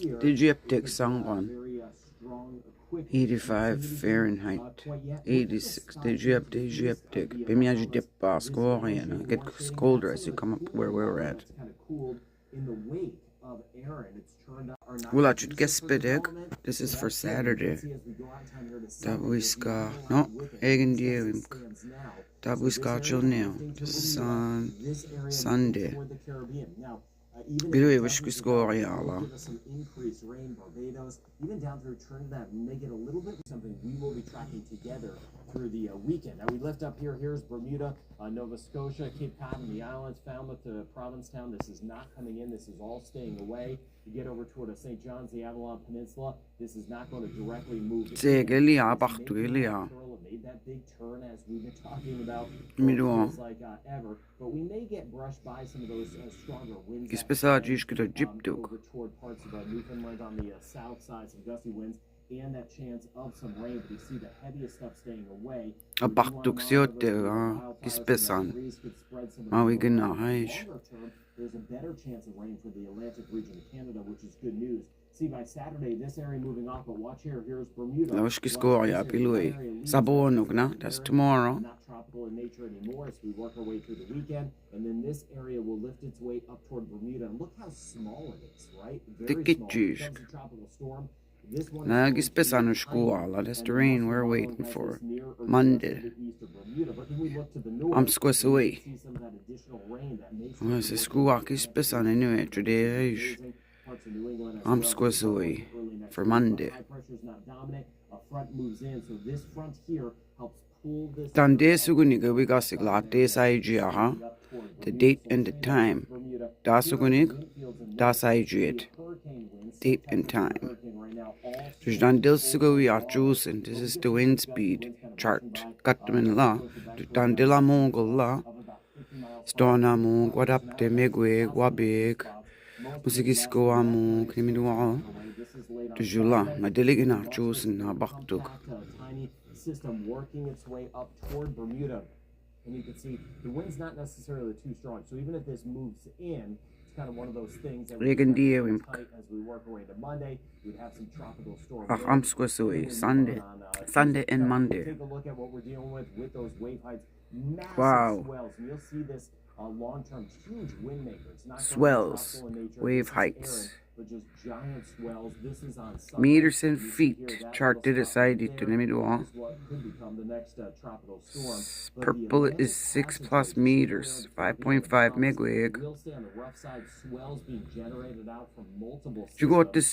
Egyptic Sangwan, 85 Fahrenheit, 86 Egyptic. Bimiaji dip Bascorian. Get colder as you come up where we're at. Well, I should guess Spidek. This is for Saturday. Dabuiska. No, Egan Dierim. Dabuiska Chilneo. Sunday. Billy wish we score yalla. Even down through Trinidad, we may get a little bit something we will be tracking together through the weekend. Now we lift up here. Here's Bermuda, Nova Scotia, Cape Cod, and the islands. Falmouth to Provincetown. This is not coming in. This is all staying away. You get over toward St. John's, the Avalon Peninsula. This is not going to directly move. Made that big turn as we've been talking about. Feels like ever, but we may get brushed by some of those stronger winds. Over toward parts of Newfoundland on the south side, some gusty winds. And that chance of some rain, but you see the heaviest stuff staying away. There's a better chance of rain for the Atlantic region of Canada, which is good news. See, by Saturday, this area moving off, but watch here. Here's Bermuda. That's tomorrow. Not tropical in nature anymore as we work our way through the weekend, and then this area will lift its way up toward Bermuda. And look how small it is, right? Very small. It's a tropical storm. That's the rain we're waiting for. Monday. I'm squash away. This is school anyway today. I'm squash away for Monday. Dandesuguniga we got this idea, huh? The date and the time. Dasugunig, das date and time. This is the wind speed chart. Got them in la. Dandila Mongol la. Stona Mong, what up the Megwig, Wabig, Musikisko Amu, Krimidua. The Jula, my delegate chosen a Baktuk. System working its way up toward Bermuda. And you can see the wind's not necessarily too strong. So even if this moves in, it's kind of one of those things that tight as we work our way to Monday. We'd have some tropical storm. I'm squishy. Sunday and Monday. Take a look at what we're dealing with those wave heights. Massive swells. And you'll see this long-term huge wind maker. It's not swells, wave heights. But just giant swells. This is on meters and feet. Chart decided to name it all. Purple is 6+ meters, 5.5 megawig. You got this